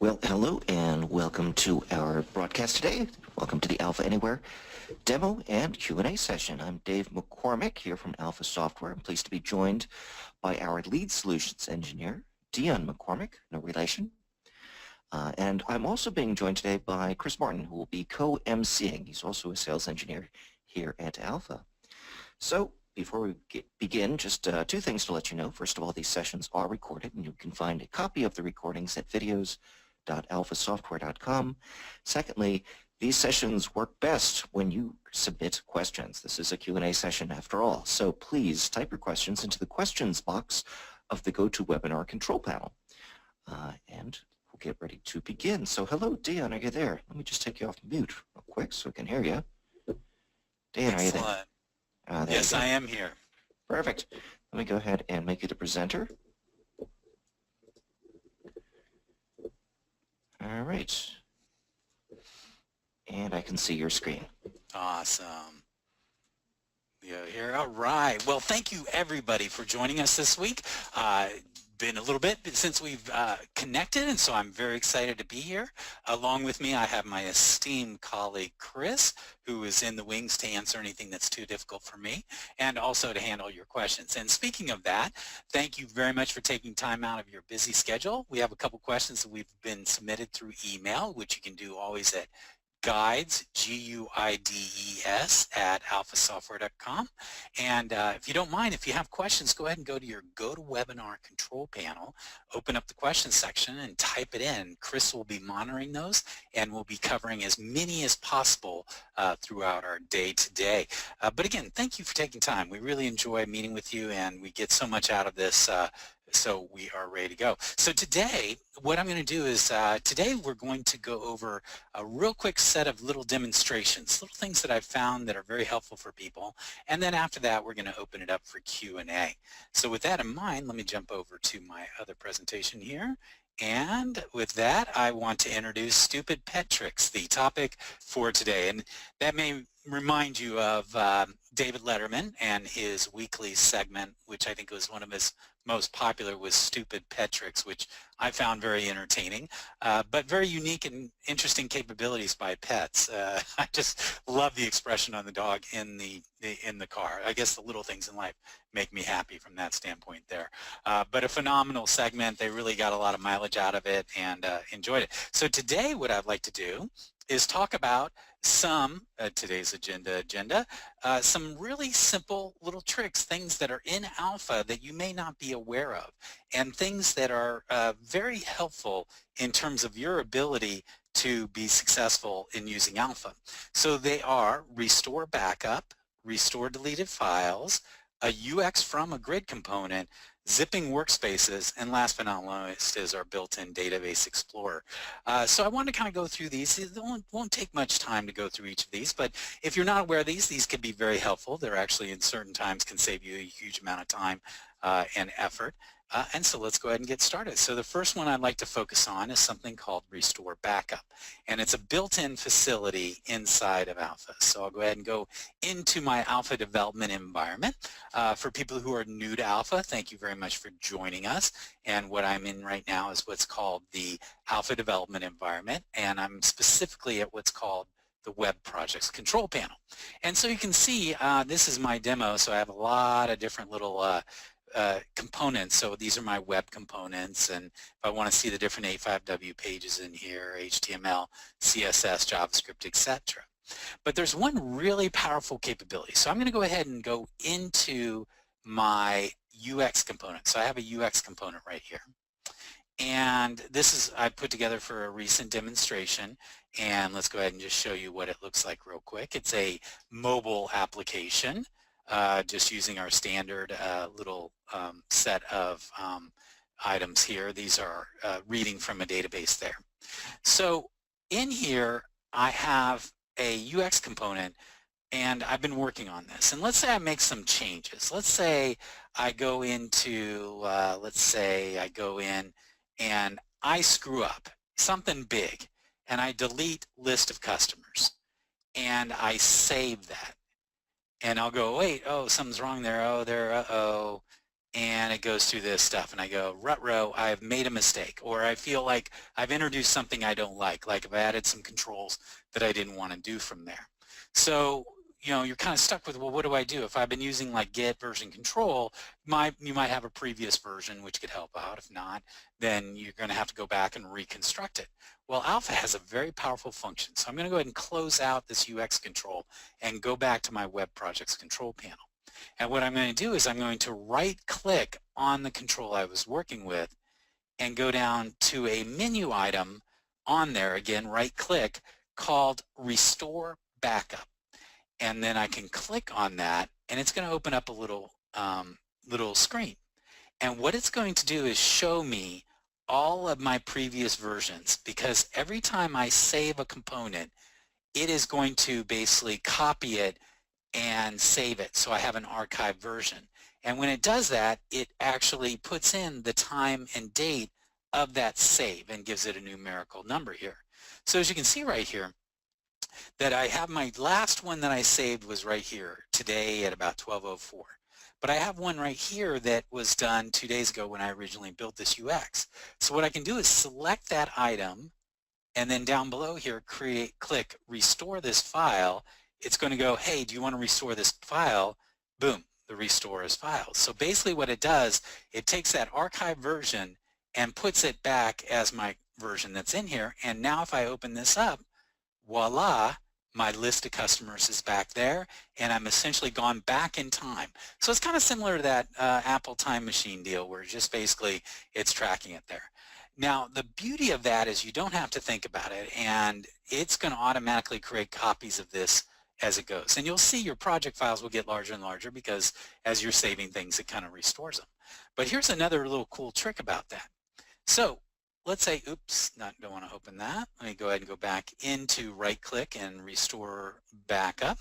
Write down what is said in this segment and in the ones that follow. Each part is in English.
Well, hello and welcome to our broadcast today. Welcome to the Alpha Anywhere demo and Q&A session. I'm Dave McCormick here from Alpha Software. I'm pleased to be joined by our lead solutions engineer, Dion McCormick, no relation. And I'm also being joined today by Chris Martin, who will be co-emceeing. He's also a sales engineer here at Alpha. So before we begin, just two things to let you know. First of all, these sessions are recorded, and you can find a copy of the recordings at videos.alphasoftware.com. Secondly, these sessions work best when you submit questions. This is a Q&A session after all, so please type your questions into the questions box of the GoToWebinar control panel. And we'll get ready to begin. So hello, Dion, are you there? Let me just take you off mute real quick so I can hear you. Dion, are you there? Yes, I am here. Perfect. Let me go ahead and make you the presenter. All right. And I can see your screen. Awesome. You're here. All right. Well, thank you, everybody, for joining us this week. Been a little bit since we've connected, and so I'm very excited to be here. Along with me, I have my esteemed colleague, Chris, who is in the wings to answer anything that's too difficult for me, and also to handle your questions. And speaking of that, thank you very much for taking time out of your busy schedule. We have a couple questions that we've been submitted through email, which you can do always at guides, G-U-I-D-E-S, at alphasoftware.com. And if you don't mind, if you have questions, go ahead and go to your GoToWebinar control panel, open up the questions section and type it in. Chris will be monitoring those, and we'll be covering as many as possible throughout our day today. But again, thank you for taking time. We really enjoy meeting with you, and we get so much out of this, so we are ready to go. So today, what I'm going to do is, today we're going to go over a real quick set of little demonstrations, little things that I've found that are very helpful for people. And then after that, we're going to open it up for Q&A. So with that in mind, let me jump over to my other presentation here. And with that, I want to introduce Stupid Pet Tricks, the topic for today. And that may remind you of David Letterman and his weekly segment, which I think was one of his most popular, was Stupid Pet Tricks, which I found very entertaining, but very unique and interesting capabilities by pets. I just love the expression on the dog in the car. I guess the little things in life make me happy from that standpoint there. But a phenomenal segment. They really got a lot of mileage out of it and enjoyed it. So today what I'd like to do is talk about some, today's agenda, some really simple little tricks, things that are in alpha that you may not be aware of, and things that are very helpful in terms of your ability to be successful in using alpha. So they are restore backup, restore deleted files, a UX from a grid component, zipping workspaces, and last but not least is our built-in database explorer. So I want to kind of go through these. It won't take much time to go through each of these, but if you're not aware of these could be very helpful. They're actually in certain times can save you a huge amount of time and effort. And so let's go ahead and get started. So the first one I'd like to focus on is something called Restore Backup. And it's a built-in facility inside of Alpha. So I'll go ahead and go into my Alpha development environment. For people who are new to Alpha, thank you very much for joining us. And what I'm in right now is what's called the Alpha development environment. And I'm specifically at what's called the Web Projects Control Panel. And so you can see this is my demo. So I have a lot of different little components. So these are my web components, and if I want to see the different A5W pages in here, HTML, CSS, JavaScript, etc. But there's one really powerful capability. So I'm going to go ahead and go into my UX component. So I have a UX component right here. And this is I put together for a recent demonstration, and let's go ahead and just show you what it looks like real quick. It's a mobile application. Just using our standard little set of items here. These are reading from a database there. So in here I have a UX component, and I've been working on this. And let's say I make some changes. Let's say I go into, and I screw up something big, and I delete list of customers, and I save that. And I'll go, wait, oh, something's wrong there. Oh, there, uh-oh. and it goes through this stuff, and I go, ruh-roh, I've made a mistake, or I feel like I've introduced something I don't like if I added some controls that I didn't want to do from there. So, you know, you're kind of stuck with, well, what do I do? If I've been using like get version control, you might have a previous version which could help out. If not, then you're going to have to go back and reconstruct it. Well, Alpha has a very powerful function, so I'm going to go ahead and close out this UX control and go back to my web projects control panel. And what I'm going to do is I'm going to right-click on the control I was working with and go down to a menu item on there, again, right-click, called Restore Backup. And then I can click on that, and it's going to open up a little, little screen. And what it's going to do is show me all of my previous versions, because every time I save a component, it is going to basically copy it and save it, so I have an archived version. And when it does that, it actually puts in the time and date of that save and gives it a numerical number here. So as you can see right here, that I have my last one that I saved was right here today at about 12:04. But I have one right here that was done 2 days ago when I originally built this UX. So what I can do is select that item, and then down below here, click Restore this file. It's going to go, hey, do you want to restore this file? Boom, the restore is filed. So basically what it does, it takes that archive version and puts it back as my version that's in here. And now if I open this up, voila, my list of customers is back there, and I'm essentially gone back in time. So it's kind of similar to that Apple Time Machine deal where just basically it's tracking it there. Now, the beauty of that is you don't have to think about it, and it's going to automatically create copies of this as it goes. And you'll see your project files will get larger and larger because as you're saving things, it kind of restores them. But here's another little cool trick about that. So let's say, oops, don't want to open that. Let me go ahead and go back into right-click and restore backup.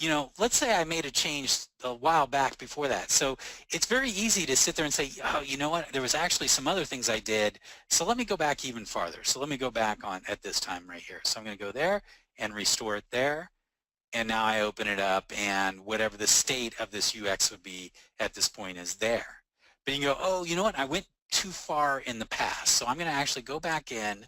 You know, let's say I made a change a while back before that. So it's very easy to sit there and say, oh, you know what, there was actually some other things I did. So let me go back even farther. So let me go back on at this time right here. So I'm going to go there and restore it there. And now I open it up, and whatever the state of this UX would be at this point is there. But you can go, oh, you know what, I went too far in the past. So I'm going to actually go back in,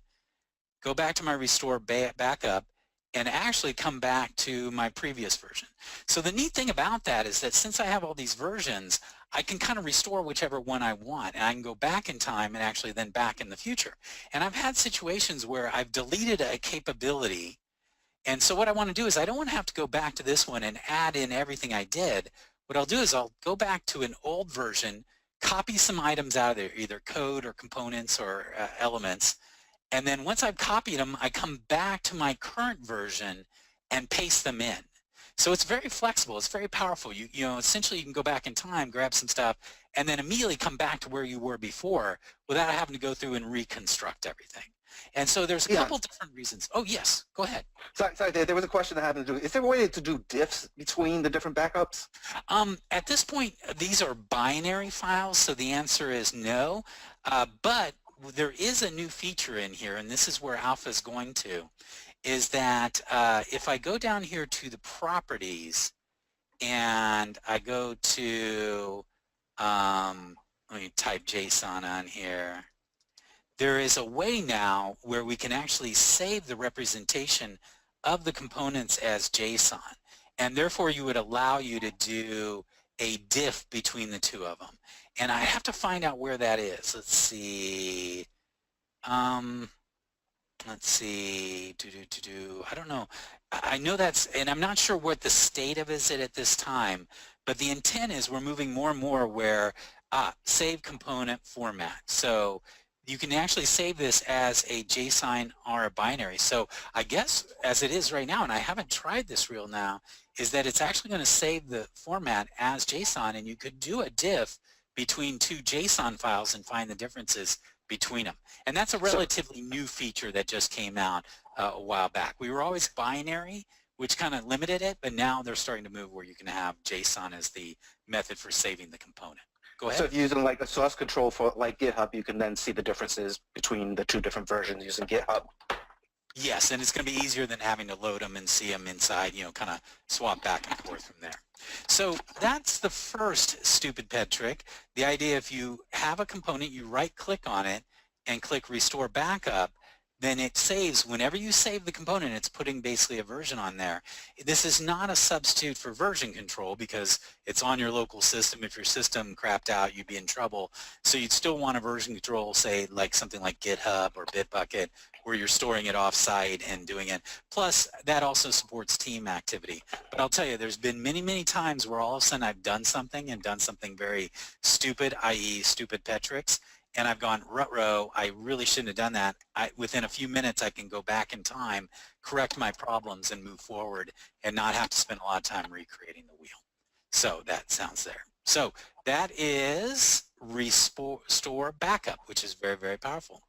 go back to my restore backup, and actually come back to my previous version. So the neat thing about that is that since I have all these versions, I can kind of restore whichever one I want, and I can go back in time and actually then back in the future. And I've had situations where I've deleted a capability, and so what I want to do is I don't want to have to go back to this one and add in everything I did. What I'll do is I'll go back to an old version, copy some items out of there, either code or components or elements, and then once I've copied them, I come back to my current version and paste them in. So it's very flexible. It's very powerful. You know, essentially you can go back in time, grab some stuff, and then immediately come back to where you were before without having to go through and reconstruct everything. And so there's a couple different reasons. Oh, yes, go ahead. Sorry, there was a question I had to do. Is there a way to do diffs between the different backups? At this point, these are binary files, so the answer is no. But there is a new feature in here, and this is where Alpha is going to, is that if I go down here to the properties and I go to, let me type JSON on here. There is a way now where we can actually save the representation of the components as JSON, and therefore you would allow you to do a diff between the two of them. And I have to find out where that is. Let's see. I don't know. I know that's, and I'm not sure what the state of is it at this time, but the intent is we're moving more and more where save component format. So you can actually save this as a JSON or a binary. So I guess as it is right now, and I haven't tried this real now, is that it's actually going to save the format as JSON, and you could do a diff between two JSON files and find the differences between them. And that's a relatively new feature that just came out a while back. We were always binary, which kind of limited it, but now they're starting to move where you can have JSON as the method for saving the component. Go ahead. So if you're using like a source control for like GitHub, you can then see the differences between the two different versions using GitHub. Yes, and it's going to be easier than having to load them and see them inside, you know, kind of swap back and forth from there. So that's the first stupid pet trick. The idea, if you have a component, you right-click on it and click Restore Backup, then it saves. Whenever you save the component, it's putting basically a version on there. This is not a substitute for version control because it's on your local system. If your system crapped out, you'd be in trouble. So you'd still want a version control, say like something like GitHub or Bitbucket, where you're storing it off-site and doing it. Plus, that also supports team activity. But I'll tell you, there's been many, many times where all of a sudden I've done something and done something very stupid, i.e. stupid pet tricks, and I've gone, ruh-roh, I really shouldn't have done that. Within a few minutes, I can go back in time, correct my problems, and move forward and not have to spend a lot of time recreating the wheel. So that sounds there. So that is Restore Backup, which is very, very powerful.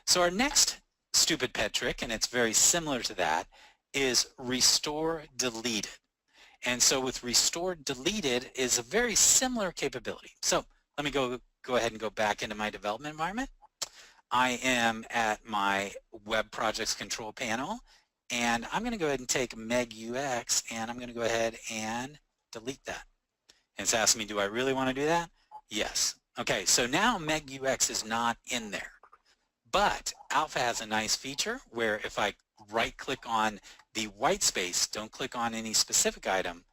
So our next stupid pet trick, and it's very similar to that, is Restore Deleted. And so with Restore Deleted is a very similar capability. So let me go ahead and go back into my development environment. I am at my Web Projects Control Panel, and I'm going to go ahead and take MEG-UX, and I'm going to go ahead and delete that. And it's asking me, do I really want to do that? Yes. Okay, so now MEG-UX is not in there. But Alpha has a nice feature where if I right-click on the white space, don't click on any specific item,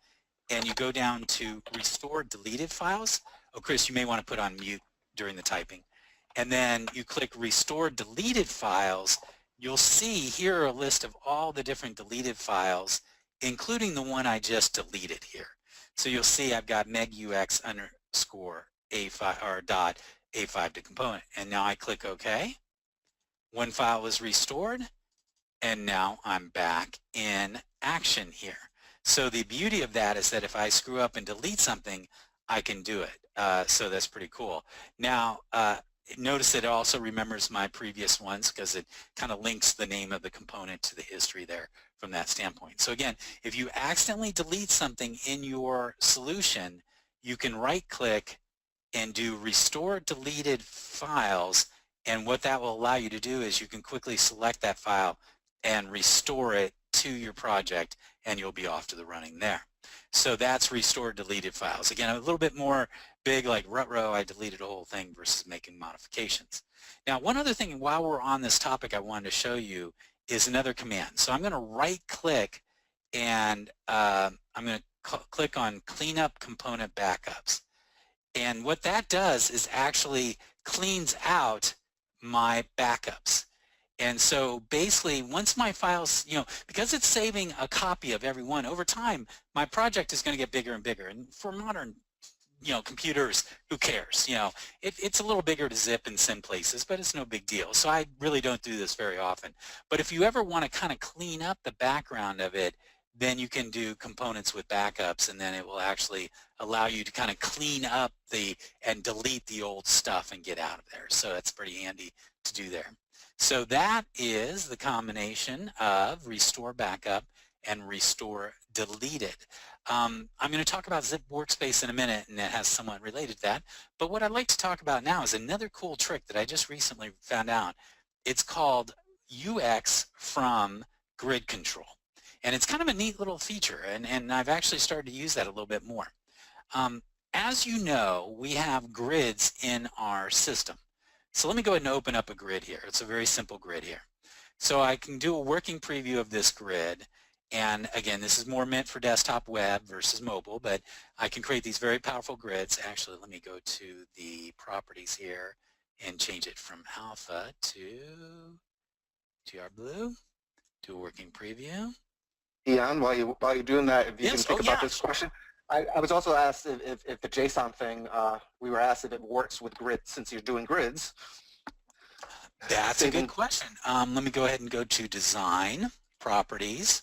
and you go down to Restore Deleted Files. Oh, Chris, you may want to put on mute during the typing. And then you click Restore Deleted Files. You'll see here a list of all the different deleted files, including the one I just deleted here. So you'll see I've got MEG-UX underscore A5 or dot A5 to component. And now I click OK. One file is restored, and now I'm back in action here. So the beauty of that is that if I screw up and delete something, I can do it. So that's pretty cool. Now, notice that it also remembers my previous ones because it kind of links the name of the component to the history there from that standpoint. So again, if you accidentally delete something in your solution, you can right-click and do Restore Deleted Files. And what that will allow you to do is you can quickly select that file and restore it to your project, and you'll be off to the running there. So that's Restore Deleted Files. Again, a little bit more big, like ruh-roh, I deleted a whole thing versus making modifications. Now, one other thing while we're on this topic I wanted to show you is another command. So I'm going to right-click and I'm going to click on Clean Up Component Backups. And what that does is actually cleans out my backups. And so basically once my files, you know, because it's saving a copy of every one, over time my project is going to get bigger and bigger. And for modern, you know, computers, who cares? You know, it's a little bigger to zip and send places, but it's no big deal. So I really don't do this very often. But if you ever want to kind of clean up the background of it, then you can do components with backups, and then it will actually allow you to kind of clean up and delete the old stuff and get out of there. So that's pretty handy to do there. So that is the combination of Restore Backup and Restore Deleted. I'm going to talk about Zip Workspace in a minute, and it has somewhat related to that. But what I'd like to talk about now is another cool trick that I just recently found out. It's called UX from Grid Control. And it's kind of a neat little feature, and I've actually started to use that a little bit more. As you know, we have grids in our system. So let me go ahead and open up a grid here. It's a very simple grid here. So I can do a working preview of this grid. And again, this is more meant for desktop web versus mobile, but I can create these very powerful grids. Actually, let me go to the properties here and change it from alpha to GR Blue, do a working preview. Dion, while you're doing that, if you Yes. can think about this question. I was also asked if the JSON thing, we were asked if it works with grids since you're doing grids. That's a good question. Let me go ahead and go to Design, Properties.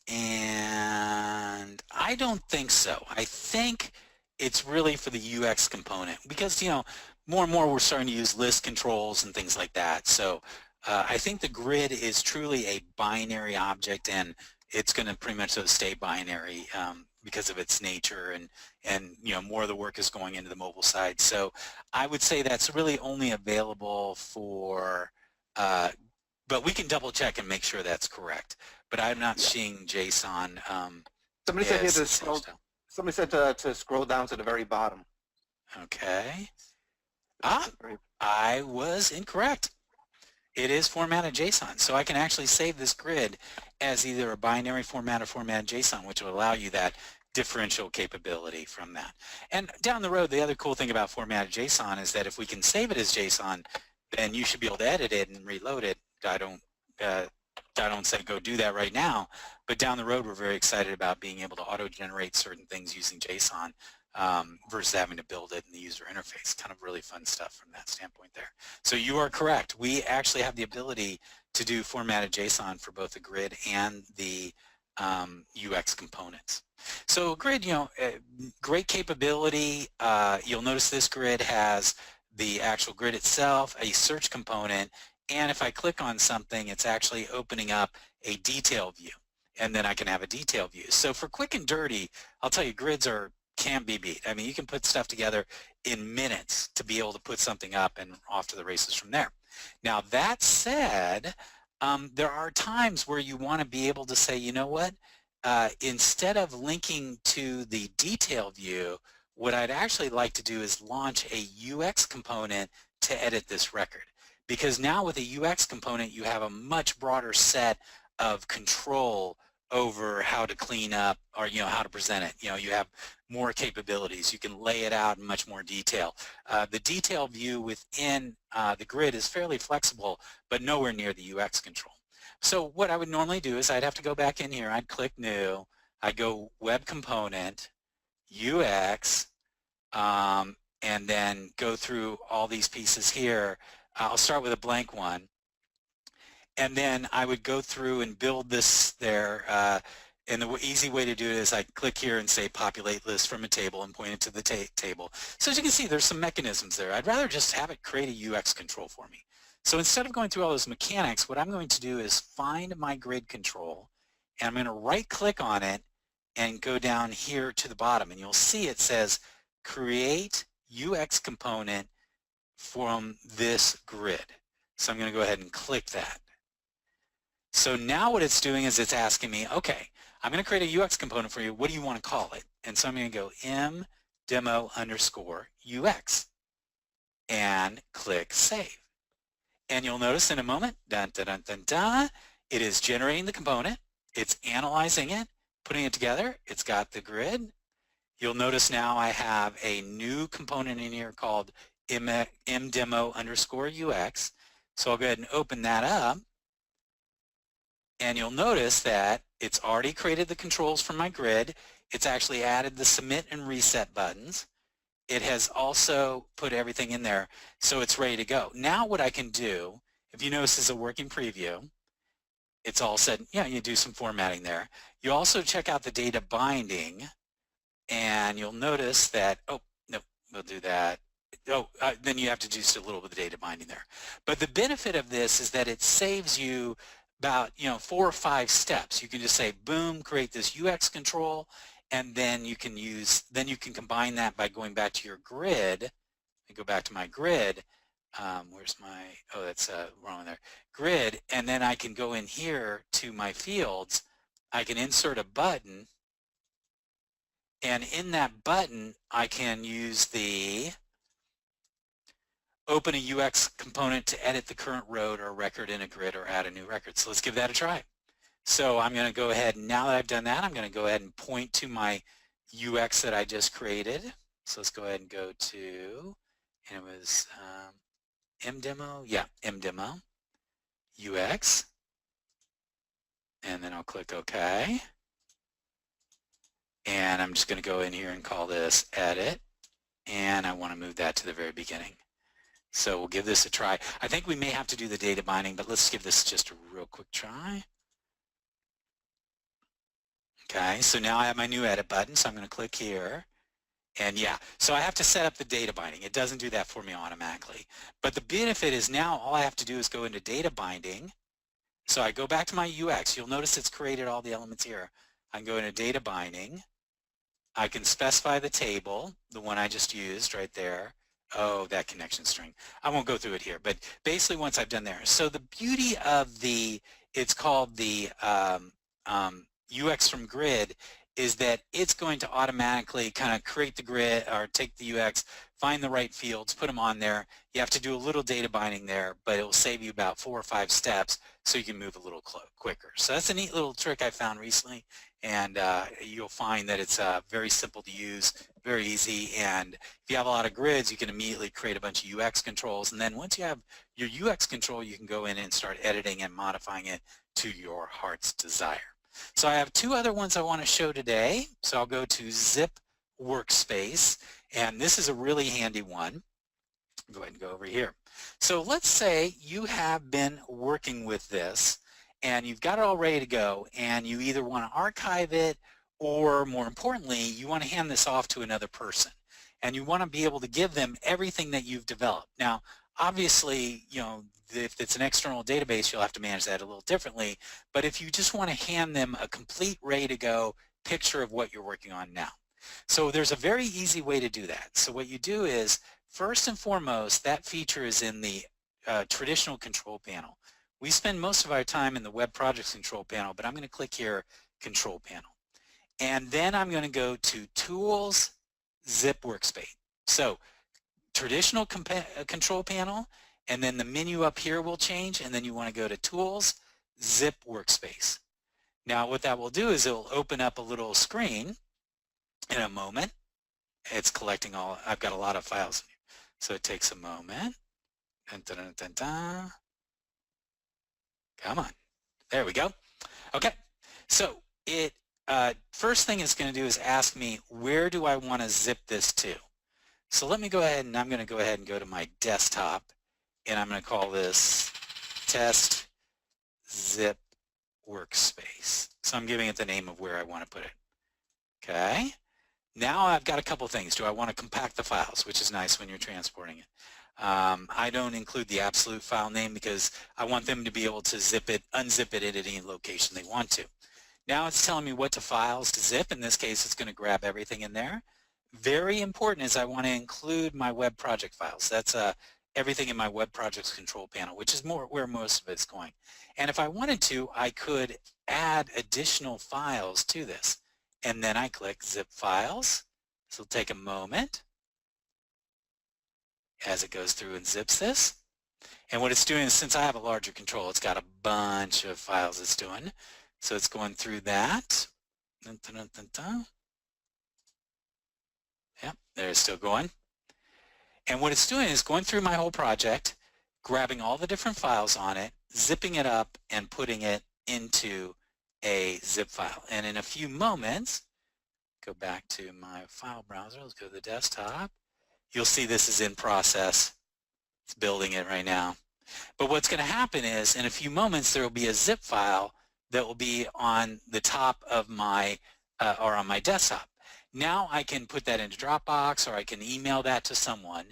And I don't think so. I think it's really for the UX component because, you know, more and more we're starting to use list controls and things like that. So I think the grid is truly a binary object, and it's going to pretty much stay binary because of its nature, and you know, more of the work is going into the mobile side. So I would say that's really only available for But we can double check and make sure that's correct. But I'm not seeing JSON Somebody said here as to the scroll. style. Somebody said to scroll down to the very bottom. Okay. I was incorrect. It is formatted JSON. So I can actually save this grid as either a binary format or formatted JSON, which will allow you that differential capability from that. And down the road, the other cool thing about formatted JSON is that if we can save it as JSON, then you should be able to edit it and reload it. I don't say go do that right now, but down the road, we're very excited about being able to auto-generate certain things using JSON versus having to build it in the user interface. Kind of really fun stuff from that standpoint there. So you are correct. We actually have the ability to do formatted JSON for both the grid and the UX components. So grid, great capability. You'll notice this grid has the actual grid itself, a search component, and if I click on something, it's actually opening up a detail view, and then I can have a detail view. So for quick and dirty, I'll tell you, grids can't be beat. I mean, you can put stuff together in minutes to be able to put something up and off to the races from there. Now that said, there are times where you want to be able to say, you know what, instead of linking to the detail view, what I'd actually like to do is launch a UX component to edit this record. Because now with a UX component, you have a much broader set of control over how to clean up or, how to present it. You have more capabilities. You can lay it out in much more detail. The detail view within the grid is fairly flexible, but nowhere near the UX control. So what I would normally do is I'd have to go back in here. I'd click New. I'd go Web Component, UX, and then go through all these pieces here. I'll start with a blank one, and then I would go through and build this there, and the easy way to do it is I click here and say populate list from a table and point it to the table. So as you can see, there's some mechanisms there. I'd rather just have it create a UX control for me. So instead of going through all those mechanics, what I'm going to do is find my grid control, and I'm going to right click on it and go down here to the bottom, and you'll see it says create UX component from this grid. So I'm going to go ahead and click that. So now what it's doing is it's asking me, okay, I'm going to create a UX component for you. What do you want to call it? And so I'm going to go mdemo_UX and click save. And you'll notice in a moment, dun, dun, dun, dun, dun, it is generating the component. It's analyzing it, putting it together. It's got the grid. You'll notice now I have a new component in here called mdemo_UX. So I'll go ahead and open that up, and you'll notice that it's already created the controls for my grid. It's actually added the submit and reset buttons. It has also put everything in there, so it's ready to go. Now what I can do, if you notice this is a working preview, it's all set. You do some formatting there. You also check out the data binding, and you'll notice that, oh, no, we'll do that. Then you have to do just a little bit of data binding there. But the benefit of this is that it saves you about 4 or 5 steps. You can just say, boom, create this UX control, and then you can combine that by going back to your grid. I go back to my grid. Where's my, that's wrong there. Grid, and then I can go in here to my fields. I can insert a button, and in that button, I can use the open a UX component to edit the current road or record in a grid or add a new record. So let's give that a try. So I'm going to go ahead, and now that I've done that, I'm going to go ahead and point to my UX that I just created. So let's go ahead and go to, and it was mdemo, yeah, mdemo, UX, and then I'll click OK. And I'm just going to go in here and call this edit, and I want to move that to the very beginning. So we'll give this a try. I think we may have to do the data binding, but let's give this just a real quick try. Okay, so now I have my new edit button, so I'm going to click here. And yeah, so I have to set up the data binding. It doesn't do that for me automatically. But the benefit is now all I have to do is go into data binding. So I go back to my UX. You'll notice it's created all the elements here. I can go into data binding. I can specify the table, the one I just used right there. Oh, that connection string. I won't go through it here, but basically once I've done there. So the beauty of it's called the UX from grid, is that it's going to automatically kind of create the grid or take the UX, find the right fields, put them on there. You have to do a little data binding there, but it will save you about 4 or 5 steps so you can move a little quicker. So that's a neat little trick I found recently, and you'll find that it's very simple to use, very easy, and if you have a lot of grids, you can immediately create a bunch of UX controls, and then once you have your UX control, you can go in and start editing and modifying it to your heart's desire. So I have 2 other ones I want to show today. So I'll go to Zip Workspace, and this is a really handy one. Go ahead and go over here. So let's say you have been working with this and you've got it all ready to go, and you either want to archive it, or more importantly, you want to hand this off to another person, and you want to be able to give them everything that you've developed. Now, obviously, you know, if it's an external database, you'll have to manage that a little differently, but if you just want to hand them a complete, ready-to-go picture of what you're working on now. So there's a very easy way to do that. So what you do is, first and foremost, that feature is in the traditional control panel. We spend most of our time in the Web Projects control panel, but I'm going to click here, Control Panel. And then I'm going to go to Tools, Zip Workspace. So traditional control panel, and then the menu up here will change, and then you want to go to Tools, Zip Workspace. Now what that will do is it will open up a little screen in a moment. It's collecting all, I've got a lot of files in here, so it takes a moment. Dun, dun, dun, dun, dun. Come on, there we go. Okay, so it first thing it's going to do is ask me, where do I want to zip this to? So let me go ahead, and I'm going to go ahead and go to my desktop, and I'm going to call this Test Zip Workspace. So I'm giving it the name of where I want to put it. Okay, now I've got a couple things. Do I want to compact the files, which is nice when you're transporting it. I don't include the absolute file name because I want them to be able to zip it, unzip it at any location they want to. Now it's telling me what files to zip. In this case, it's going to grab everything in there. Very important is I want to include my web project files. That's everything in my web projects control panel, which is where most of it's going. And if I wanted to, I could add additional files to this. And then I click Zip Files. This will take a moment as it goes through and zips this. And what it's doing is, since I have a larger control, it's got a bunch of files it's doing. So it's going through that. Dun, dun, dun, dun, dun. Yep, there it's still going. And what it's doing is going through my whole project, grabbing all the different files on it, zipping it up, and putting it into a zip file. And in a few moments, go back to my file browser. Let's go to the desktop. You'll see this is in process. It's building it right now. But what's going to happen is, in a few moments, there will be a zip file that will be on the top of my, or on my desktop. Now I can put that into Dropbox, or I can email that to someone,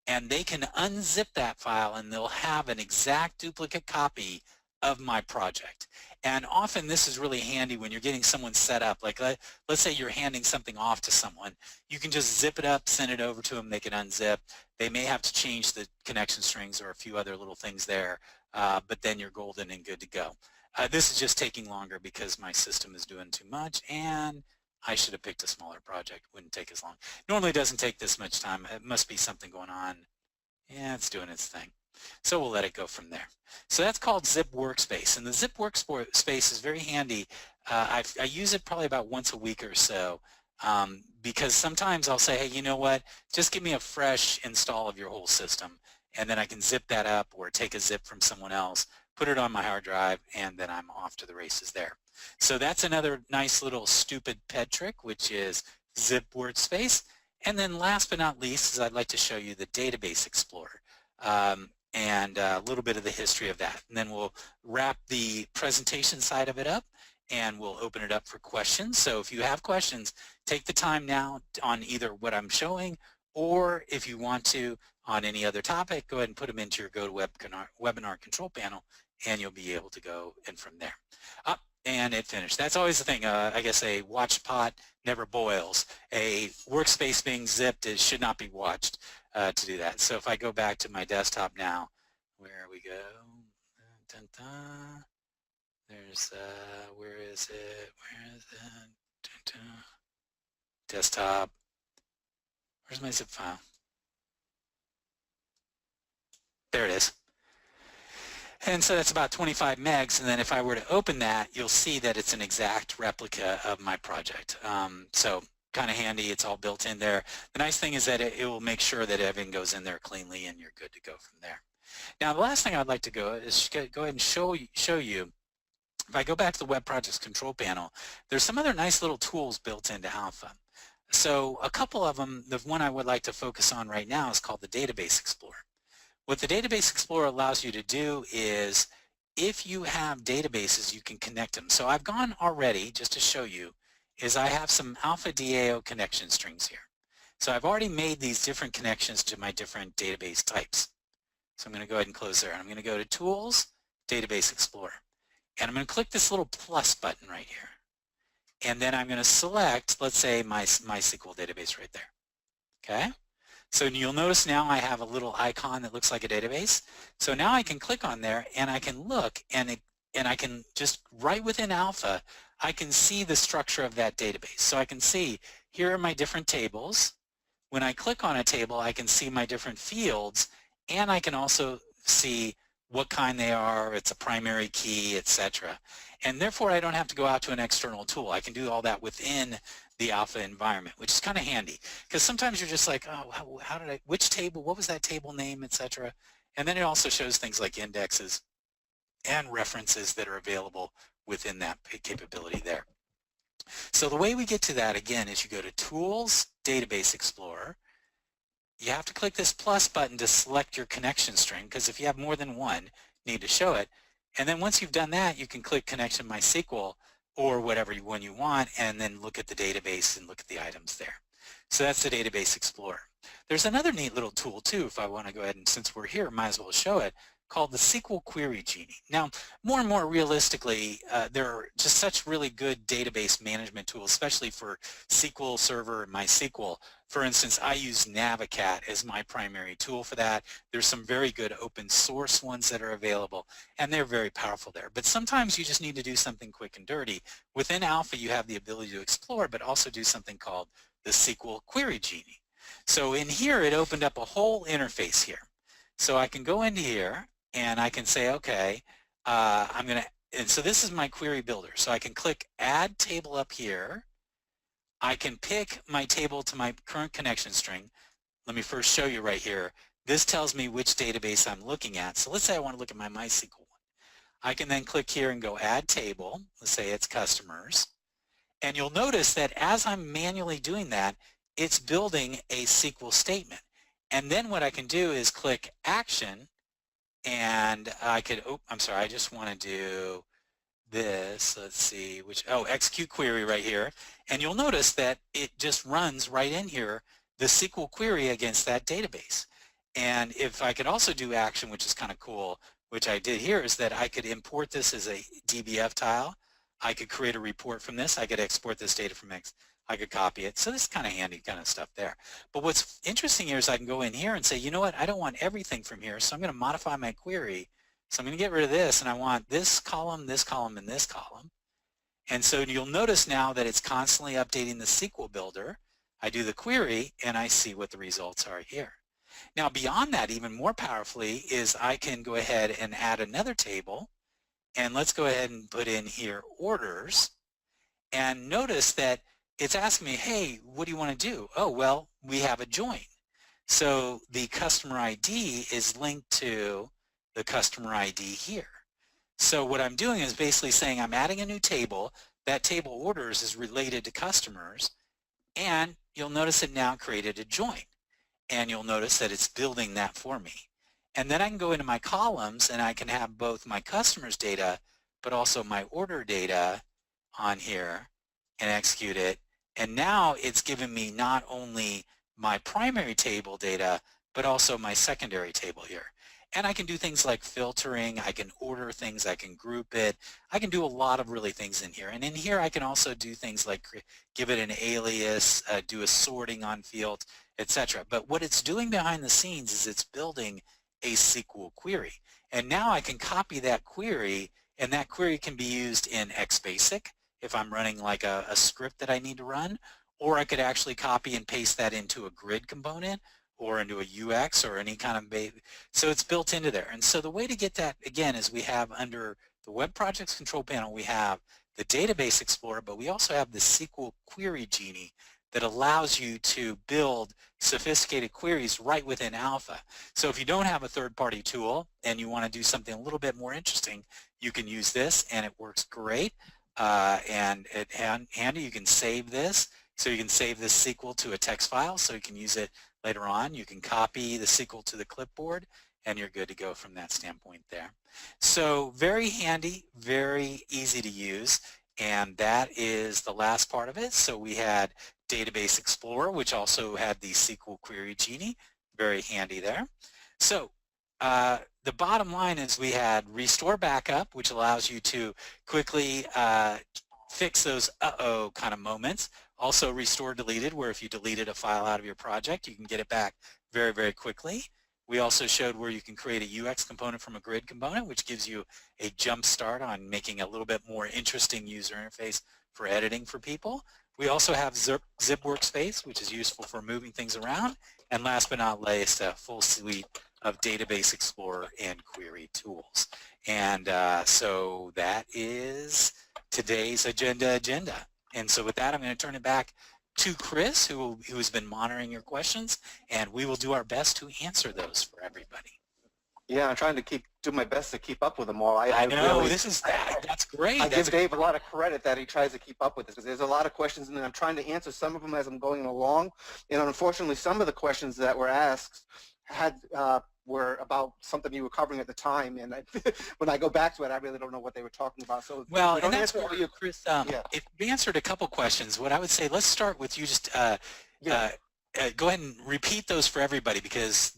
and they can unzip that file, and they'll have an exact duplicate copy of my project. And often this is really handy when you're getting someone set up. Like let's say you're handing something off to someone. You can just zip it up, send it over to them, they can unzip. They may have to change the connection strings or a few other little things there, but then you're golden and good to go. This is just taking longer because my system is doing too much, and I should have picked a smaller project. Wouldn't take as long. Normally it doesn't take this much time. It must be something going on. Yeah, it's doing its thing. So we'll let it go from there. So that's called Zip Workspace. And the Zip Workspace is very handy. I use it probably about once a week or so because sometimes I'll say, hey, you know what, just give me a fresh install of your whole system. And then I can zip that up or take a zip from someone else, put it on my hard drive, and then I'm off to the races there. So that's another nice little stupid pet trick, which is Zip Workspace. And then last but not least is I'd like to show you the Database Explorer. And a little bit of the history of that. And then we'll wrap the presentation side of it up, and we'll open it up for questions. So if you have questions, take the time now on either what I'm showing, or if you want to on any other topic, go ahead and put them into your GoToWebinar control panel, and you'll be able to go in from there. And it finished. That's always the thing. I guess a watched pot never boils. A workspace being zipped should not be watched. to do that. So if I go back to my desktop now, where we go, dun, dun. There's, where is it? Where is it? Dun, dun. Desktop. Where's my zip file? There it is. And so that's about 25 megs, and then if I were to open that, you'll see that it's an exact replica of my project. So kind of handy, it's all built in there. The nice thing is that it will make sure that everything goes in there cleanly and you're good to go from there. Now the last thing I'd like to go is go ahead and show you, if I go back to the Web Projects Control Panel, there's some other nice little tools built into Alpha. So a couple of them, the one I would like to focus on right now is called the Database Explorer. What the Database Explorer allows you to do is, if you have databases, you can connect them. So I've gone already, just to show you, is I have some Alpha DAO connection strings here. So I've already made these different connections to my different database types. So I'm going to go ahead and close there. I'm going to go to Tools, Database Explorer. And I'm going to click this little plus button right here. And then I'm going to select, let's say, my MySQL database right there. Okay? So you'll notice now I have a little icon that looks like a database. So now I can click on there and I can look, and I can just, right within Alpha, I can see the structure of that database. So I can see, here are my different tables. When I click on a table, I can see my different fields, and I can also see what kind they are, it's a primary key, etc. And therefore I don't have to go out to an external tool. I can do all that within the Alpha environment, which is kind of handy, because sometimes you're just like, oh, how did I, which table, what was that table name, etc. And then it also shows things like indexes and references that are available within that capability there. So the way we get to that, again, is you go to Tools, Database Explorer. You have to click this plus button to select your connection string, because if you have more than one, you need to show it. And then once you've done that, you can click Connection MySQL or whatever one you want, and then look at the database and look at the items there. So that's the Database Explorer. There's another neat little tool too, if I want to go ahead and, since we're here, might as well show it, called the SQL Query Genie. Now, more and more realistically, there are just such really good database management tools, especially for SQL Server and MySQL. For instance, I use Navicat as my primary tool for that. There's some very good open source ones that are available, and they're very powerful there. But sometimes you just need to do something quick and dirty. Within Alpha, you have the ability to explore, but also do something called the SQL Query Genie. So in here, it opened up a whole interface here. So I can go into here, and I can say, okay, and so this is my query builder. So I can click Add Table up here. I can pick my table to my current connection string. Let me first show you right here. This tells me which database I'm looking at. So let's say I want to look at my MySQL one. I can then click here and go Add Table. Let's say it's Customers. And you'll notice that as I'm manually doing that, it's building a SQL statement. And then what I can do is click Action, and I could, I'm sorry, I just want to do this. Let's see, execute query right here. And you'll notice that it just runs right in here, the SQL query against that database. And if I could also do action, which is kind of cool, which I did here, is that I could import this as a DBF tile. I could create a report from this. I could export this data from X. I could copy it. So this is kind of handy kind of stuff there. But what's interesting here is I can go in here and say, you know what, I don't want everything from here, so I'm going to modify my query. So I'm going to get rid of this, and I want this column, and this column. And so you'll notice now that it's constantly updating the SQL builder. I do the query, and I see what the results are here. Now beyond that, even more powerfully, is I can go ahead and add another table. And let's go ahead and put in here orders. And notice that it's asking me, hey, what do you want to do? Oh, well, we have a join. So the customer ID is linked to the customer ID here. So what I'm doing is basically saying I'm adding a new table. That table orders is related to customers. And you'll notice it now created a join. And you'll notice that it's building that for me. And then I can go into my columns, and I can have both my customers data, but also my order data on here, and execute it. And now it's giving me not only my primary table data, but also my secondary table here. And I can do things like filtering, I can order things, I can group it, I can do a lot of really things in here. And in here I can also do things like give it an alias, do a sorting on field, etc. But what it's doing behind the scenes is it's building a SQL query. And now I can copy that query, and that query can be used in Xbasic if I'm running like a script that I need to run, or I could actually copy and paste that into a grid component or into a UX or any kind of, so it's built into there. And so the way to get that, again, is we have under the Web Projects Control Panel, we have the Database Explorer, but we also have the SQL Query Genie that allows you to build sophisticated queries right within Alpha. So if you don't have a third-party tool and you want to do something a little bit more interesting, you can use this, and it works great. And handy, you can save this. So you can save this SQL to a text file so you can use it later on. You can copy the SQL to the clipboard, and you're good to go from that standpoint there. So very handy, very easy to use, and that is the last part of it. So we had Database Explorer, which also had the SQL Query Genie, very handy there. So the bottom line is we had Restore Backup, which allows you to quickly fix those uh-oh kind of moments. Also Restore Deleted, where if you deleted a file out of your project, you can get it back very, very quickly. We also showed where you can create a UX component from a grid component, which gives you a jump start on making a little bit more interesting user interface for editing for people. We also have Zip Workspace, which is useful for moving things around. And last but not least, a full suite of Database Explorer and query tools. And so that is today's agenda. And so with that, I'm going to turn it back to Chris, who has been monitoring your questions, and we will do our best to answer those for everybody. Yeah, I'm trying to do my best to keep up with them all. I know, really, that's great. I give Dave a lot of credit that he tries to keep up with this, because there's a lot of questions, and I'm trying to answer some of them as I'm going along. And unfortunately, some of the questions that were asked were about something you were covering at the time, and when I go back to it, I really don't know what they were talking about. So well, and that's what Chris, yeah. If we answered a couple questions, what I would say, let's start with you. Just go ahead and repeat those for everybody, because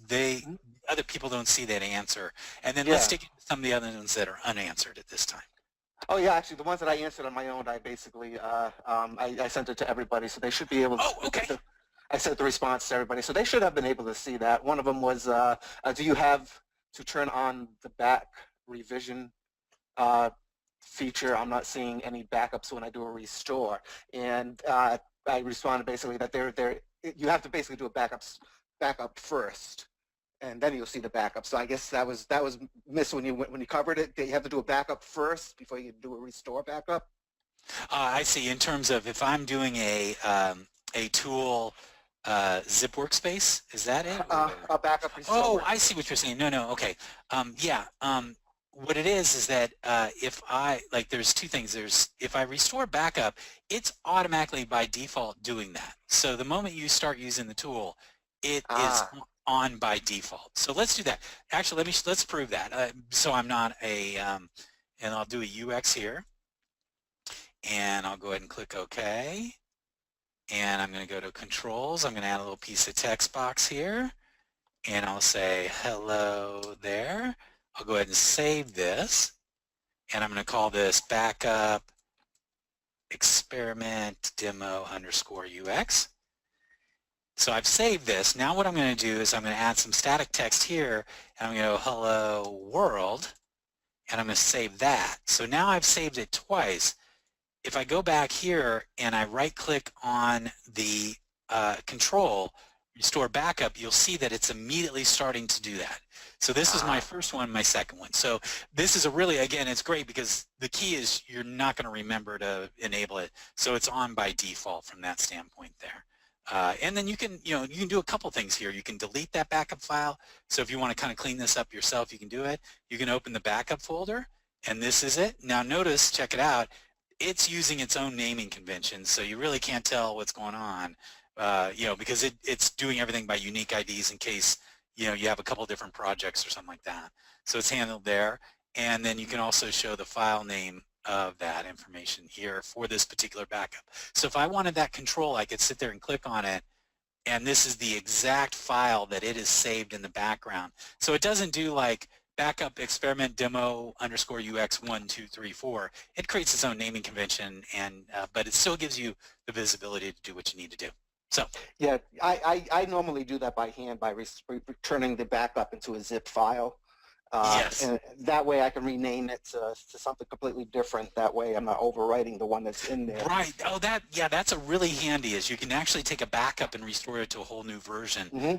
other people don't see that answer, and then let's take some of the other ones that are unanswered at this time. Oh yeah, actually, the ones that I answered on my own, I basically I sent it to everybody, so they should be able to. Oh, okay. I sent the response to everybody, so they should have been able to see that. One of them was, do you have to turn on the back revision feature? I'm not seeing any backups when I do a restore, and I responded basically that you have to basically do a backup first, and then you'll see the backup. So I guess that was missed when you covered it. You have to do a backup first before you do a restore backup. I see. In terms of if I'm doing a tool. Zip Workspace, is that it? A backup restore. Oh, I see what you're saying. No, okay. What it is that if there's two things. If I restore backup, it's automatically by default doing that. So the moment you start using the tool, it is on by default. So let's do that. Actually, let's prove that. So I'm not and I'll do a UX here, and I'll go ahead and click OK. And I'm going to go to Controls. I'm going to add a little piece of text box here. And I'll say, hello there. I'll go ahead and save this. And I'm going to call this backup experiment demo _UX. So I've saved this. Now what I'm going to do is I'm going to add some static text here. And I'm going to go, hello world. And I'm going to save that. So now I've saved it twice. If I go back here and I right-click on the control, restore backup, you'll see that it's immediately starting to do that. So this is my first one, my second one. So this is again, it's great because the key is you're not going to remember to enable it. So it's on by default from that standpoint there. And then you can do a couple things here. You can delete that backup file. So if you want to kind of clean this up yourself, you can do it. You can open the backup folder, and this is it. Now notice, check it out. It's using its own naming conventions, so you really can't tell what's going on, because it's doing everything by unique IDs in case, you have a couple different projects or something like that. So it's handled there, and then you can also show the file name of that information here for this particular backup. So if I wanted that control, I could sit there and click on it, and this is the exact file that it is saved in the background. So it doesn't do like backup experiment demo _UX 1, 2, 3, 4. It creates its own naming convention, and but it still gives you the visibility to do what you need to do. So Yeah, I normally do that by hand by returning the backup into a zip file. yes. And that way I can rename it to something completely different. That way I'm not overwriting the one that's in there. Right. Oh, yeah, that's a really handy is you can actually take a backup and restore it to a whole new version. Mm-hmm.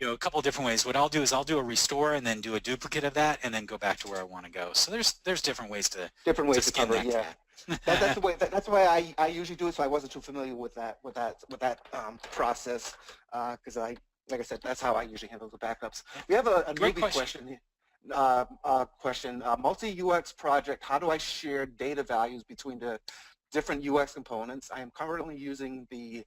A couple of different ways. What I'll do is I'll do a restore and then do a duplicate of that and then go back to where I want to go. So there's different ways to skin Cover it. that Yeah, cat. that's the way. That's the way I usually do it. So I wasn't too familiar with that process because like I said, that's how I usually handle the backups. We have a Great newbie question. Multi UX project. How do I share data values between the different UX components? I am currently using the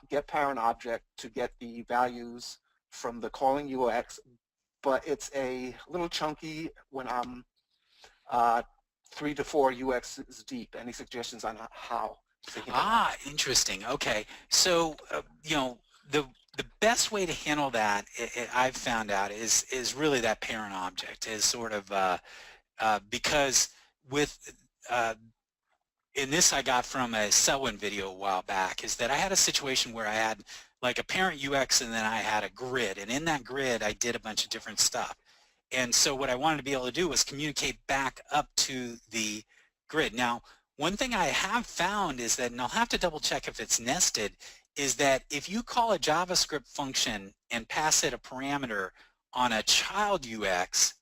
get parent object to get the values from the calling UX, but it's a little chunky when I'm 3 to 4 UXs deep. Any suggestions on how to handle that? Interesting. Okay. So, the best way to handle that, I've found out, is really that parent object is sort of because with and this I got from a Selwyn video a while back, is that I had a situation where I had like a parent UX and then I had a grid, and in that grid I did a bunch of different stuff. And so what I wanted to be able to do was communicate back up to the grid. Now, one thing I have found is that, and I'll have to double check if it's nested, is that if you call a JavaScript function and pass it a parameter on a child UX,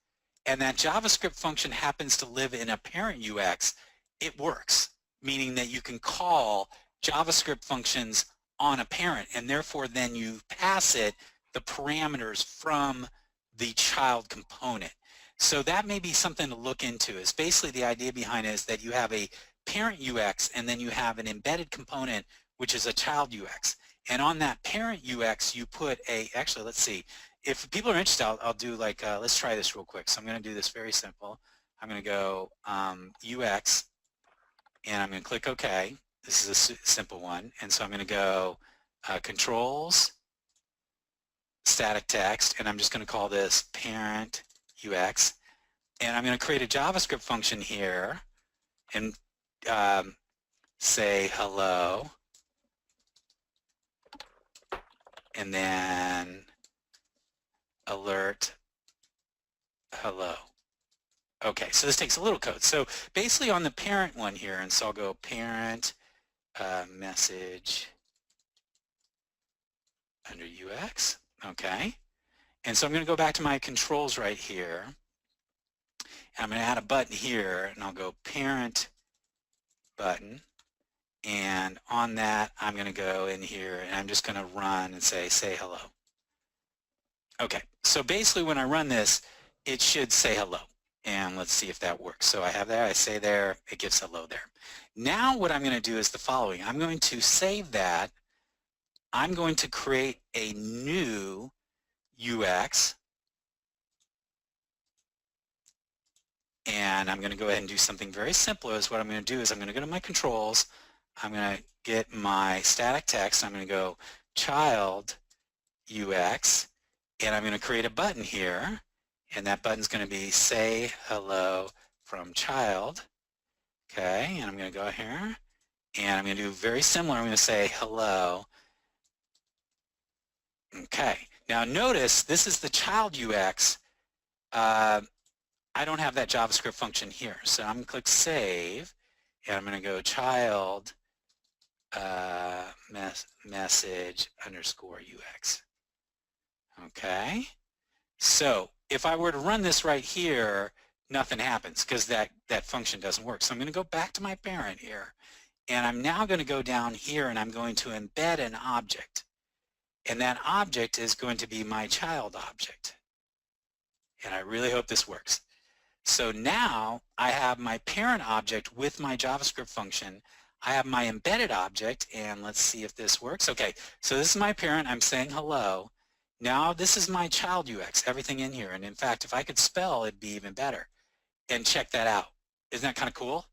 and that JavaScript function happens to live in a parent UX, it works, meaning that you can call JavaScript functions on a parent, and therefore then you pass it the parameters from the child component. So that may be something to look into. Is basically the idea behind it is that you have a parent UX and then you have an embedded component which is a child UX. And on that parent UX you put a, actually let's see, if people are interested I'll do like, let's try this real quick. So I'm going to do this very simple. I'm going to go UX and I'm going to click OK. This is a simple one. And so I'm going to go controls, static text, and I'm just going to call this parent UX. And I'm going to create a JavaScript function here and say hello, and then alert hello. Okay, so this takes a little code. So basically on the parent one here, and so I'll go parent message under UX. Okay, and so I'm going to go back to my controls right here. And I'm going to add a button here, and I'll go parent button. And on that, I'm going to go in here, and I'm just going to run and say hello. Okay, so basically when I run this, it should say hello. And let's see if that works. So I have there, I say there, it gives hello there. Now what I'm going to do is the following. I'm going to save that. I'm going to create a new UX. And I'm going to go ahead and do something very simple. Is what I'm going to do is I'm going to go to my controls. I'm going to get my static text. I'm going to go child UX. And I'm going to create a button here. And that button's going to be say hello from child. Okay, and I'm going to go here. And I'm going to do very similar. I'm going to say hello. Okay, now notice this is the child UX. I don't have that JavaScript function here. So I'm going to click save. And I'm going to go child message underscore UX. Okay, so if I were to run this right here, nothing happens because that function doesn't work. So I'm going to go back to my parent here, and I'm now going to go down here and I'm going to embed an object, and that object is going to be my child object. And I really hope this works. So now I have my parent object with my JavaScript function. I have my embedded object, and let's see if this works. Okay, so this is my parent. I'm saying hello. Now this is my child UX, everything in here. And in fact, if I could spell, it'd be even better. And check that out. Isn't that kind of cool?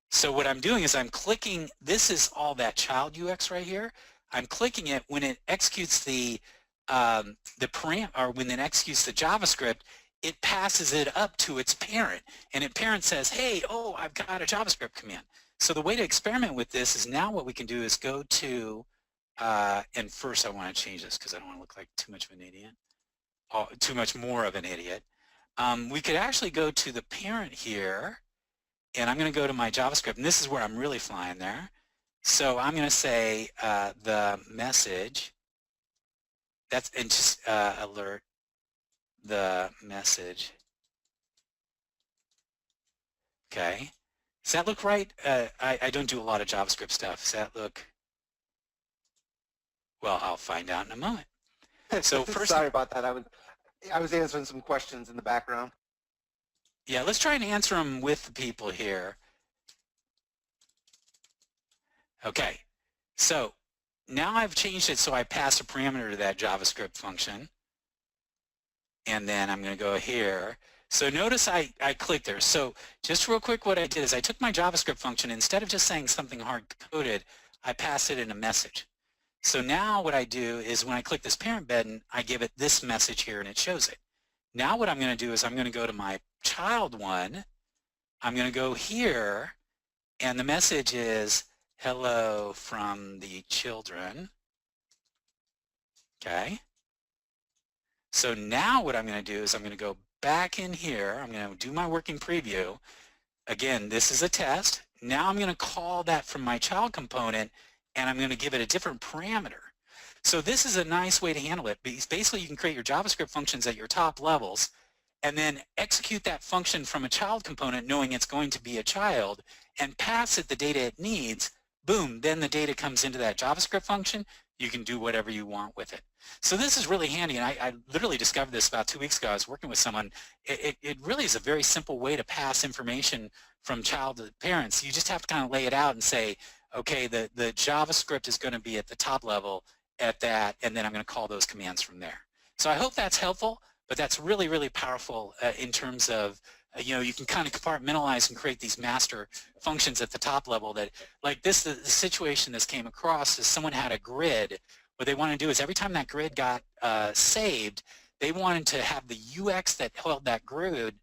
So what I'm doing is I'm clicking, this is all that child UX right here. I'm clicking it. When it executes when it executes the JavaScript, it passes it up to its parent. And its parent says, hey, oh, I've got a JavaScript command. So the way to experiment with this is now what we can do is go to and first I want to change this because I don't want to look like too much of an idiot. Too much more of an idiot. We could actually go to the parent here, and I'm going to go to my JavaScript, and this is where I'm really flying there. So I'm going to say the message, and just alert the message. Okay. Does that look right? I don't do a lot of JavaScript stuff. Does that look? Well, I'll find out in a moment. So first, sorry about that. I was answering some questions in the background. Yeah, let's try and answer them with the people here. Okay, so now I've changed it so I pass a parameter to that JavaScript function. And then I'm going to go here. So notice I clicked there. So just real quick, what I did is I took my JavaScript function, instead of just saying something hard-coded, I passed it in a message. So now what I do is when I click this parent button, I give it this message here and it shows it. Now what I'm going to do is I'm going to go to my child one. I'm going to go here, and the message is hello from the children. Okay. So now what I'm going to do is I'm going to go back in here. I'm going to do my working preview. Again, this is a test. Now I'm going to call that from my child component, and I'm going to give it a different parameter. So this is a nice way to handle it. Because basically, you can create your JavaScript functions at your top levels, and then execute that function from a child component knowing it's going to be a child, and pass it the data it needs. Boom, then the data comes into that JavaScript function. You can do whatever you want with it. So this is really handy, and I literally discovered this about 2 weeks ago. I was working with someone. It really is a very simple way to pass information from child to parents. You just have to kind of lay it out and say, okay, the JavaScript is going to be at the top level at that, and then I'm going to call those commands from there. So I hope that's helpful, but that's really, really powerful in terms of, you can kind of compartmentalize and create these master functions at the top level that, like this, the situation this came across is someone had a grid. What they want to do is every time that grid got saved, they wanted to have the UX that held that grid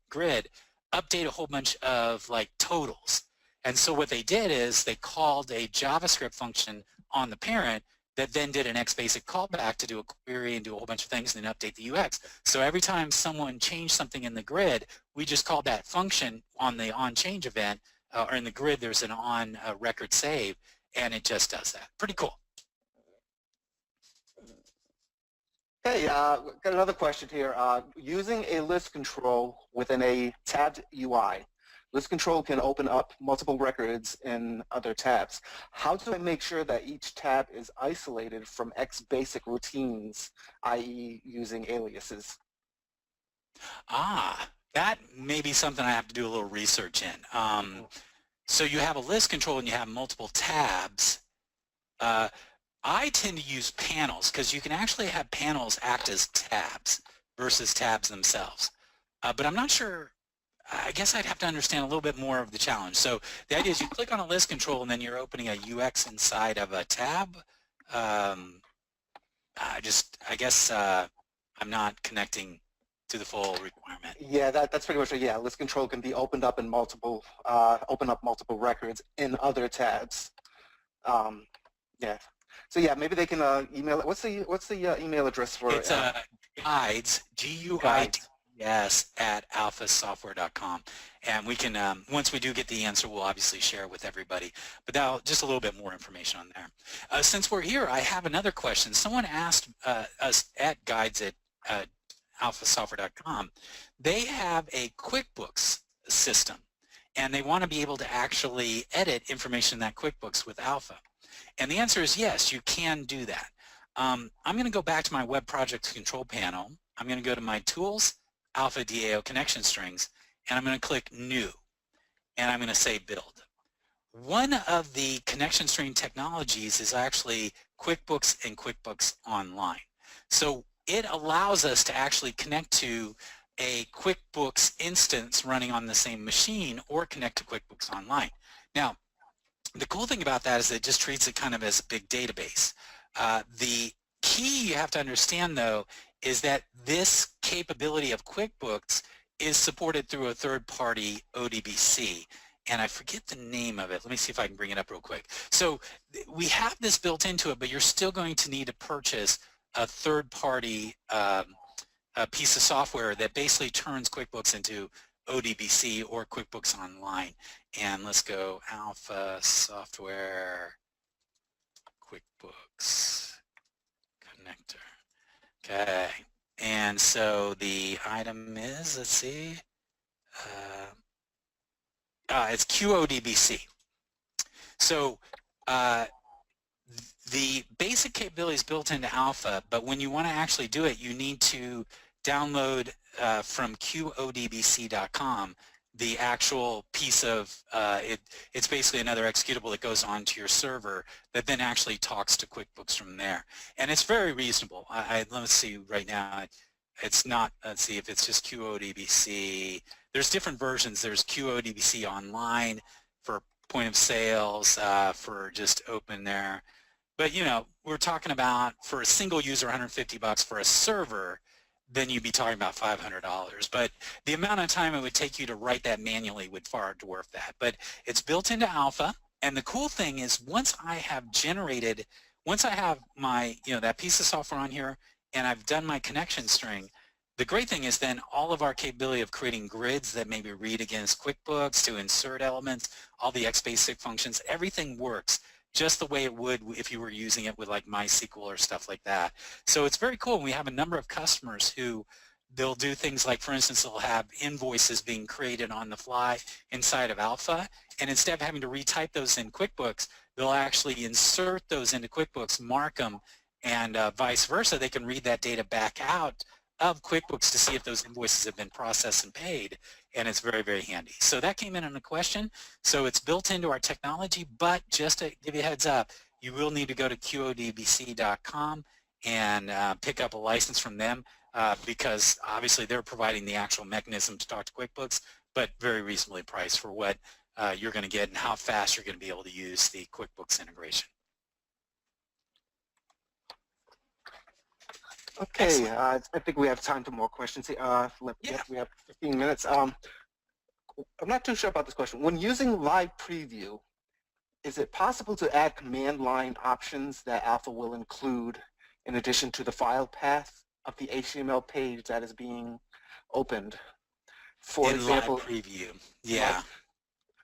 update a whole bunch of like totals. And so what they did is they called a JavaScript function on the parent that then did an Xbasic callback to do a query and do a whole bunch of things and then update the UX. So every time someone changed something in the grid, we just called that function on the onChange event, or in the grid there's an on record save, and it just does that. Pretty cool. Hey, got another question here. Using a list control within a tabbed UI, list control can open up multiple records in other tabs. How do I make sure that each tab is isolated from Xbasic routines, i.e. using aliases? That may be something I have to do a little research in. So you have a list control and you have multiple tabs. I tend to use panels because you can actually have panels act as tabs versus tabs themselves. But I'm not sure. I guess I'd have to understand a little bit more of the challenge. So the idea is you click on a list control and then you're opening a UX inside of a tab. I guess I'm not connecting to the full requirement. Yeah, that's pretty much it. Yeah, list control can be opened up in multiple, open up multiple records in other tabs. Yeah. So yeah, maybe they can email it. What's the email address for it? It's guides, G-U-I-D-E-S @alphasoftware.com, and we can once we do get the answer, we'll obviously share it with everybody. But now just a little bit more information on there. Since we're here, I have another question. Someone asked us at guides at alphasoftware.com. They have a Quickbooks system, and they want to be able to actually edit information in that Quickbooks with Alpha. And the answer is yes, you can do that. I'm going to go back to my web project control panel. I'm going to go to my tools, Alpha DAO connection strings, and I'm going to click new, and I'm going to say build. One of the connection string technologies is actually QuickBooks and QuickBooks Online. So it allows us to actually connect to a QuickBooks instance running on the same machine or connect to QuickBooks Online. Now, the cool thing about that is it just treats it kind of as a big database. The key you have to understand, though, is that this capability of QuickBooks is supported through a third-party ODBC. and I forget the name of it. Let me see if I can bring it up real quick. So we have this built into it, but you're still going to need to purchase a third-party piece of software that basically turns QuickBooks into ODBC or QuickBooks Online. And let's go Alpha Software QuickBooks Connector. Okay, and so the item is, let's see, it's QODBC. So the basic capability is built into Alpha, but when you want to actually do it, you need to download from QODBC.com the actual piece of, it's basically another executable that goes onto your server that then actually talks to QuickBooks from there. And it's very reasonable. Let's see right now, it's not, let's see if it's just QODBC. There's different versions. There's QODBC Online for point of sales, for just open there. But you know, we're talking about for a single user $150 for a server, then you'd be talking about $500. But the amount of time it would take you to write that manually would far dwarf that. But it's built into Alpha, and the cool thing is once I have my, you know, that piece of software on here and I've done my connection string, the great thing is then all of our capability of creating grids that maybe read against QuickBooks, to insert elements, all the Xbasic functions, everything works just the way it would if you were using it with like MySQL or stuff like that. So it's very cool. We have a number of customers who they'll do things like, for instance, they'll have invoices being created on the fly inside of Alpha, and instead of having to retype those in QuickBooks, they'll actually insert those into QuickBooks, mark them, and vice versa. They can read that data back out of QuickBooks to see if those invoices have been processed and paid, and it's very, very handy. So that came in on a question. So it's built into our technology, but just to give you a heads up, you will need to go to QODBC.com and pick up a license from them because obviously they're providing the actual mechanism to talk to QuickBooks, but very reasonably priced for what you're going to get and how fast you're going to be able to use the QuickBooks integration. Okay, I think we have time for more questions. Yeah. We have 15 minutes. I'm not too sure about this question. When using live preview, is it possible to add command line options that Alpha will include in addition to the file path of the HTML page that is being opened? For example, live preview, yeah.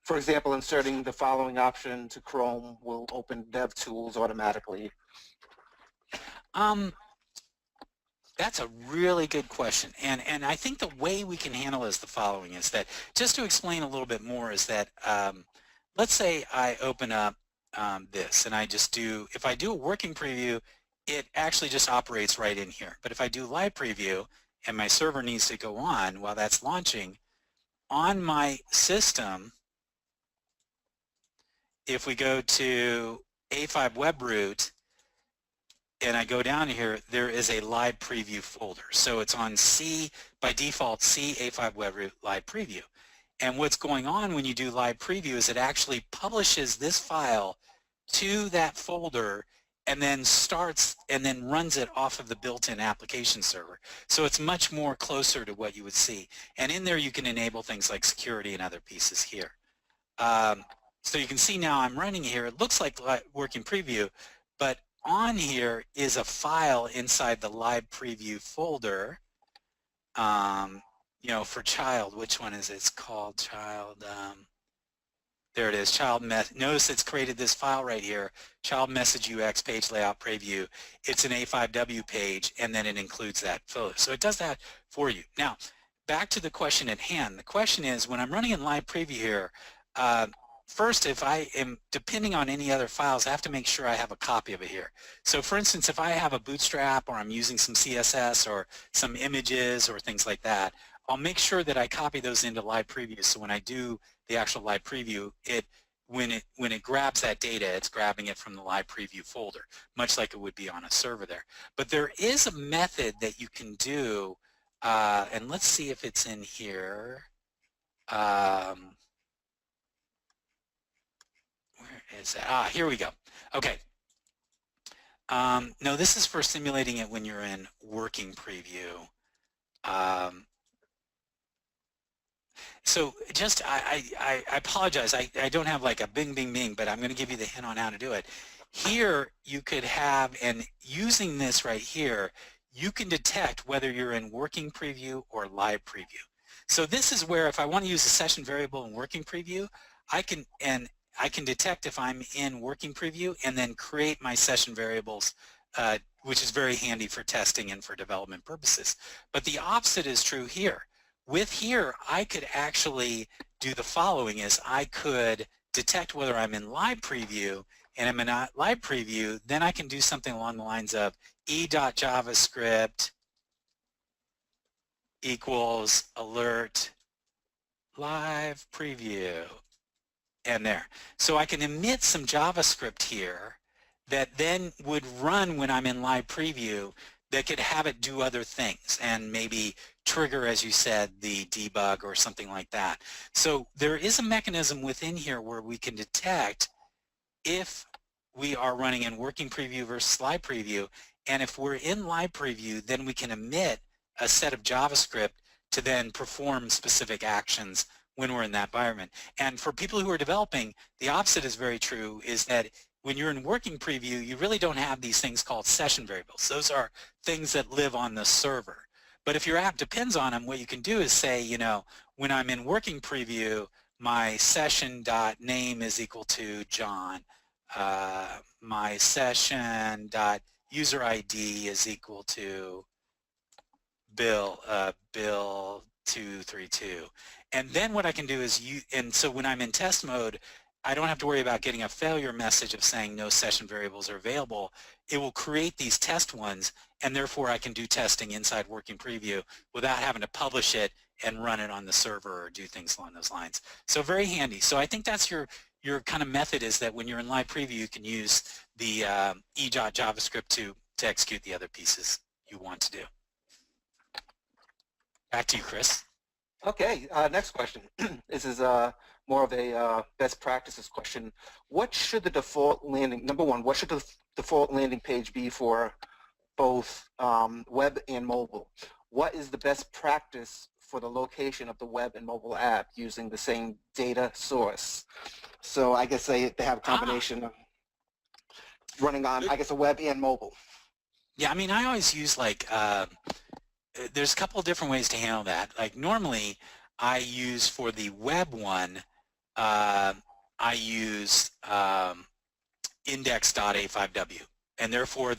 For example, inserting the following option to Chrome will open DevTools automatically. That's a really good question, and I think the way we can handle is the following, is that, just to explain a little bit more, is that let's say I open up this and I just do, if I do a working preview, it actually just operates right in here. But if I do live preview and my server needs to go on while that's launching, on my system, if we go to A5 WebRoot, and I go down here, there is a live preview folder. So it's on C, by default, C A5 WebRoot live preview. And what's going on when you do live preview is it actually publishes this file to that folder and then starts and then runs it off of the built-in application server. So it's much more closer to what you would see. And in there you can enable things like security and other pieces here. So you can see now I'm running here. It looks like working preview, but on here is a file inside the live preview folder, you know, for child. Which one is it? It's called child. There it is, child mess. Notice it's created this file right here, child message UX page layout preview. It's an A5W page, and then it includes that folder. So it does that for you. Now, back to the question at hand. The question is, when I'm running in live preview here, first, if I am depending on any other files, I have to make sure I have a copy of it here. So for instance, if I have a Bootstrap or I'm using some CSS or some images or things like that, I'll make sure that I copy those into live preview. So when I do the actual live preview, when it grabs that data, it's grabbing it from the live preview folder, much like it would be on a server there. But there is a method that you can do, and let's see if it's in here. Is that? Ah, here we go. Okay. No, this is for simulating it when you're in working preview. So just, I apologize. I don't have like a bing, bing, bing, but I'm going to give you the hint on how to do it. Here you could have, and using this right here, you can detect whether you're in working preview or live preview. So this is where if I want to use a session variable in working preview, I can detect if I'm in working preview and then create my session variables, which is very handy for testing and for development purposes. But the opposite is true here. With here, I could actually do the following: is I could detect whether I'm in live preview, and I'm in a live preview, then I can do something along the lines of e.javascript equals alert live preview, and there. So I can emit some JavaScript here that then would run when I'm in live preview, that could have it do other things and maybe trigger, as you said, the debug or something like that. So there is a mechanism within here where we can detect if we are running in working preview versus live preview, and if we're in live preview, then we can emit a set of JavaScript to then perform specific actions when we're in that environment. And for people who are developing, the opposite is very true, is that when you're in working preview, you really don't have these things called session variables. Those are things that live on the server. But if your app depends on them, what you can do is say, you know, when I'm in working preview, my session.name is equal to John. My session.user ID is equal to Bill, Bill 232. And then what I can do is and so when I'm in test mode, I don't have to worry about getting a failure message of saying no session variables are available. It will create these test ones, and therefore I can do testing inside working preview without having to publish it and run it on the server or do things along those lines. So very handy. So I think that's your kind of method, is that when you're in live preview, you can use the e.javascript to execute the other pieces you want to do. Back to you, Chris. Okay, next question. This is more of a best practices question. What should the default landing, number one, what should the default landing page be for both web and mobile? What is the best practice for the location of the web and mobile app using the same data source? So I guess they have a combination of running on, I guess, a web and mobile. Yeah, I mean, I always use like, there's a couple of different ways to handle that. Like normally I use for the web one, I use index.a5w, and therefore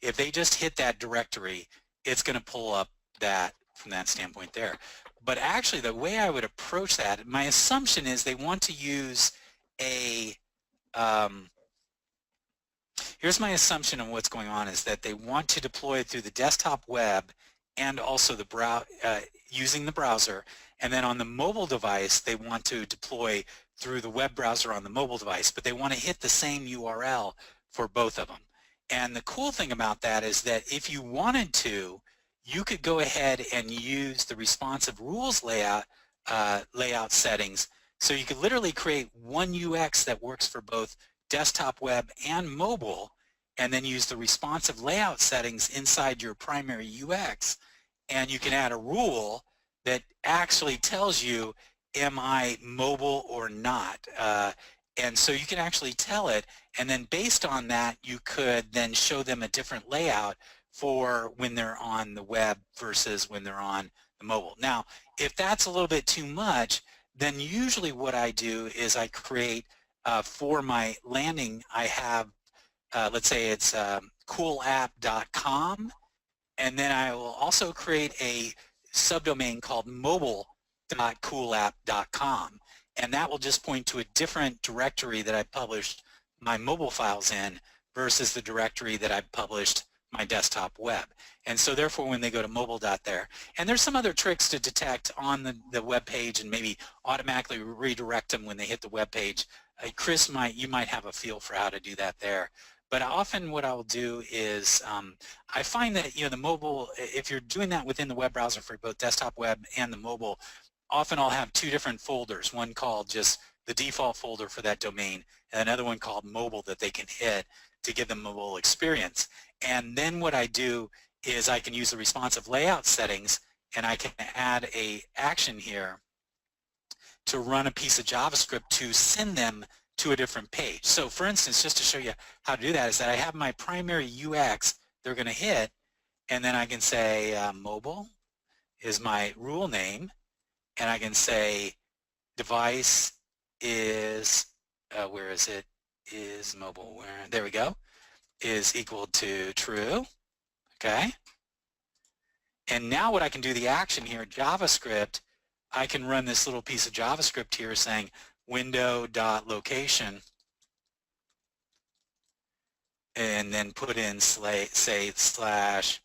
if they just hit that directory, it's going to pull up that from that standpoint there. But actually the way I would approach that, my assumption is they want to use a here's my assumption of what's going on, is that they want to deploy it through the desktop web and also the using the browser, and then on the mobile device they want to deploy through the web browser on the mobile device, but they want to hit the same URL for both of them. And the cool thing about that is that if you wanted to, you could go ahead and use the responsive rules layout settings, so you could literally create one UX that works for both desktop web and mobile, and then use the responsive layout settings inside your primary UX, and you can add a rule that actually tells you, am I mobile or not? And so you can actually tell it, and then based on that you could then show them a different layout for when they're on the web versus when they're on the mobile. Now if that's a little bit too much, then usually what I do is I create for my landing, I have let's say it's coolapp.com, and then I will also create a subdomain called mobile.coolapp.com, and that will just point to a different directory that I published my mobile files in versus the directory that I published my desktop web. And so therefore when they go to mobile.there, and there's some other tricks to detect on the web page and maybe automatically redirect them when they hit the web page. Chris, you might have a feel for how to do that there. But often what I'll do is I find that, you know, the mobile, if you're doing that within the web browser for both desktop web and the mobile, often I'll have two different folders, one called just the default folder for that domain, and another one called mobile that they can hit to give them mobile experience. And then what I do is I can use the responsive layout settings, and I can add a action here to run a piece of JavaScript to send them to a different page. So for instance, just to show you how to do that, is that I have my primary UX they're going to hit, and then I can say mobile is my rule name, and I can say device is, where is it, is mobile, where, there we go, is equal to true, okay? And now what I can do, the action here, JavaScript, I can run this little piece of JavaScript here saying window.location, and then put in, say, slash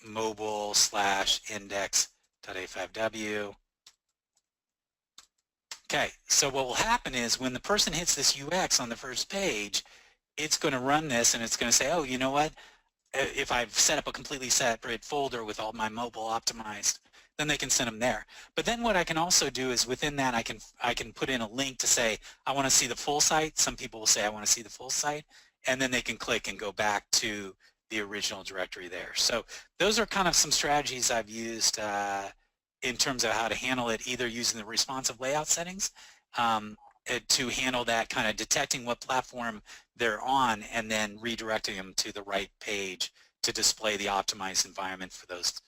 mobile slash index.a5w. Okay, so what will happen is when the person hits this UX on the first page, it's going to run this and it's going to say, oh, you know what? If I've set up a completely separate folder with all my mobile optimized, then they can send them there. But then what I can also do is within that I can put in a link to say I want to see the full site. Some people will say I want to see the full site, and then they can click and go back to the original directory there. So those are kind of some strategies I've used in terms of how to handle it, either using the responsive layout settings to handle that, kind of detecting what platform they're on and then redirecting them to the right page to display the optimized environment for those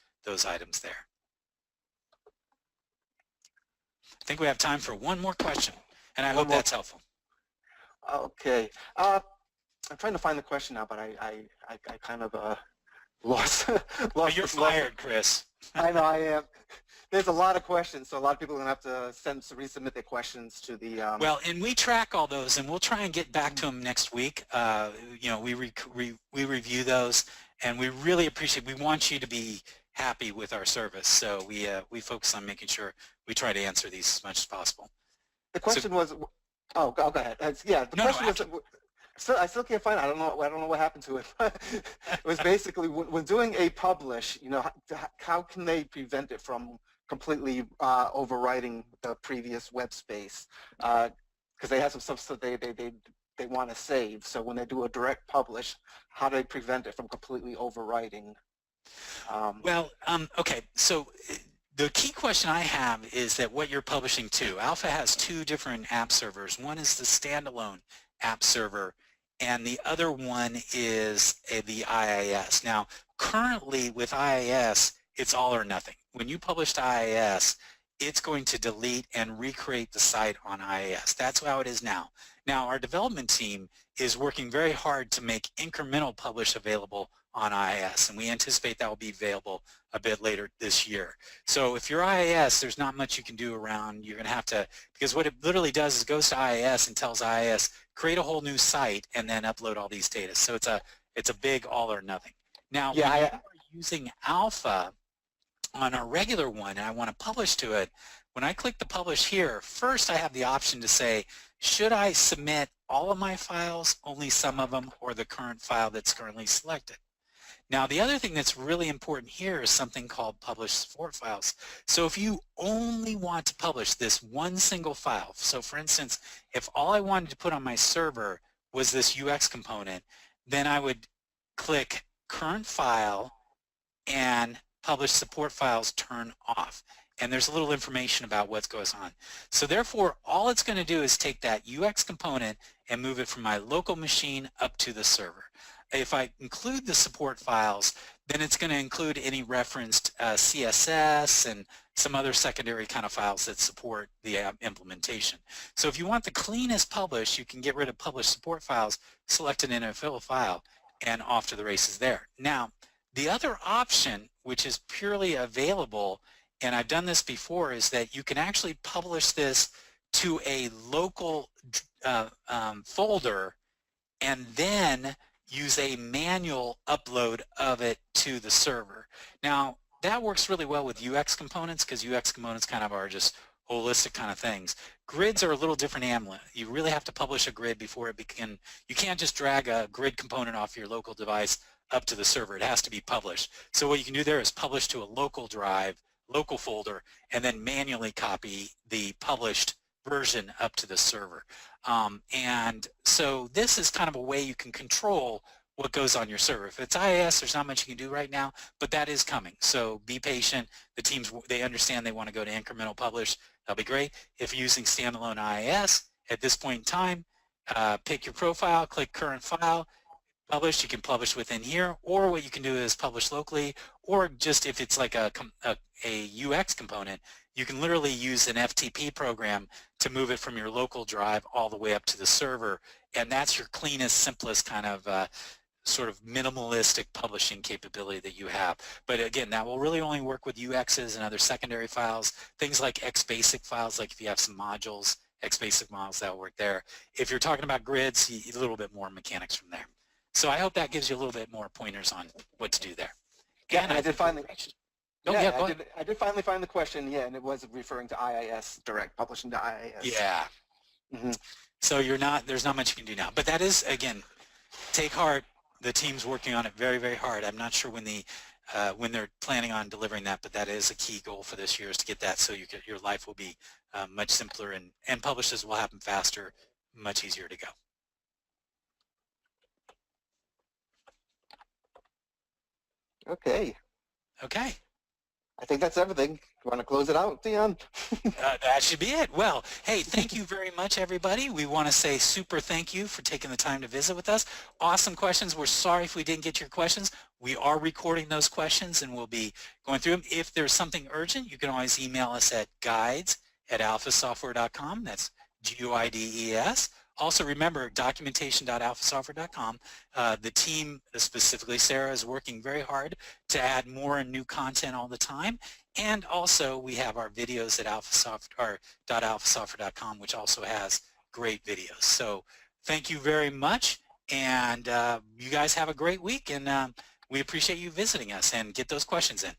items there. I think we have time for one more question, and I hope that's helpful. Okay. I'm trying to find the question now, but I kind of lost. You're fired, Chris. I know I am. There's a lot of questions, so a lot of people are going to have to resubmit their questions to the. Well, and we track all those, and we'll try and get back to them next week. You know, we review those, and we really appreciate. We want you to be happy with our service, so we focus on making sure we try to answer these as much as possible. The question was, oh, go ahead. Yeah, the question was. I still can't find it. I don't know what happened to it. It was basically when doing a publish, you know, how can they prevent it from completely overwriting the previous web space? Because they have some stuff that they want to save. So when they do a direct publish, how do they prevent it from completely overwriting? Okay. So the key question I have is that what you're publishing to. Alpha has two different app servers. One is the standalone app server, and the other one is the IIS. Now, currently with IIS, it's all or nothing. When you publish to IIS, it's going to delete and recreate the site on IIS. That's how it is now. Now, our development team is working very hard to make incremental publish available on IIS, and we anticipate that will be available a bit later this year. So if you're IIS, there's not much you can do around. You're going to have to, because what it literally does is goes to IIS and tells IIS, create a whole new site and then upload all these data. So it's a big all or nothing. Now, when you are using Alpha on a regular one and I want to publish to it, when I click the publish here, first I have the option to say, should I submit all of my files, only some of them, or the current file that's currently selected? Now, the other thing that's really important here is something called publish support files. So if you only want to publish this one single file, so for instance, if all I wanted to put on my server was this UX component, then I would click current file and publish support files turn off. And there's a little information about what goes on. So therefore, all it's going to do is take that UX component and move it from my local machine up to the server. If I include the support files, then it's going to include any referenced CSS and some other secondary kind of files that support the implementation. So if you want the cleanest publish, you can get rid of publish support files, select an NFL file, and off to the races there. Now, the other option, which is purely available, and I've done this before, is that you can actually publish this to a local folder and then use a manual upload of it to the server. Now, that works really well with UX components because UX components kind of are just holistic kind of things. Grids are a little different animal. You really have to publish a grid before it can. You can't just drag a grid component off your local device up to the server. It has to be published. So what you can do there is publish to a local drive, local folder, and then manually copy the published version up to the server. And so this is kind of a way you can control what goes on your server. If it's IIS, there's not much you can do right now, but that is coming. So be patient. The teams, they understand they want to go to incremental publish. That'll be great. If you're using standalone IIS, at this point in time, pick your profile, click current file, publish. You can publish within here, or what you can do is publish locally, or just if it's like a UX component, you can literally use an FTP program to move it from your local drive all the way up to the server, and that's your cleanest, simplest kind of sort of minimalistic publishing capability that you have. But again, that will really only work with UXs and other secondary files, things like Xbasic files, like if you have some modules, Xbasic models, that will work there. If you're talking about grids, a little bit more mechanics from there. So I hope that gives you a little bit more pointers on what to do there. Yeah, and I did finally. Oh, yeah, go ahead. I did finally find the question. Yeah, and it was referring to IIS direct publishing to IIS. Yeah. Mm-hmm. So there's not much you can do now. But that is, again, take heart. The team's working on it very, very hard. I'm not sure when they're planning on delivering that, but that is a key goal for this year, is to get that so your life will be much simpler, and publishes will happen faster, much easier to go. Okay. Okay. I think that's everything. You want to close it out, Dion? That should be it. Well, hey, thank you very much, everybody. We want to say super thank you for taking the time to visit with us. Awesome questions. We're sorry if we didn't get your questions. We are recording those questions, and we'll be going through them. If there's something urgent, you can always email us at guides@alphasoftware.com. That's GUIDES. Also remember, documentation.alphasoftware.com. The team, specifically Sarah, is working very hard to add more and new content all the time. And also we have our videos at alphasoftware.com, which also has great videos. So thank you very much, and you guys have a great week, and we appreciate you visiting us, and get those questions in.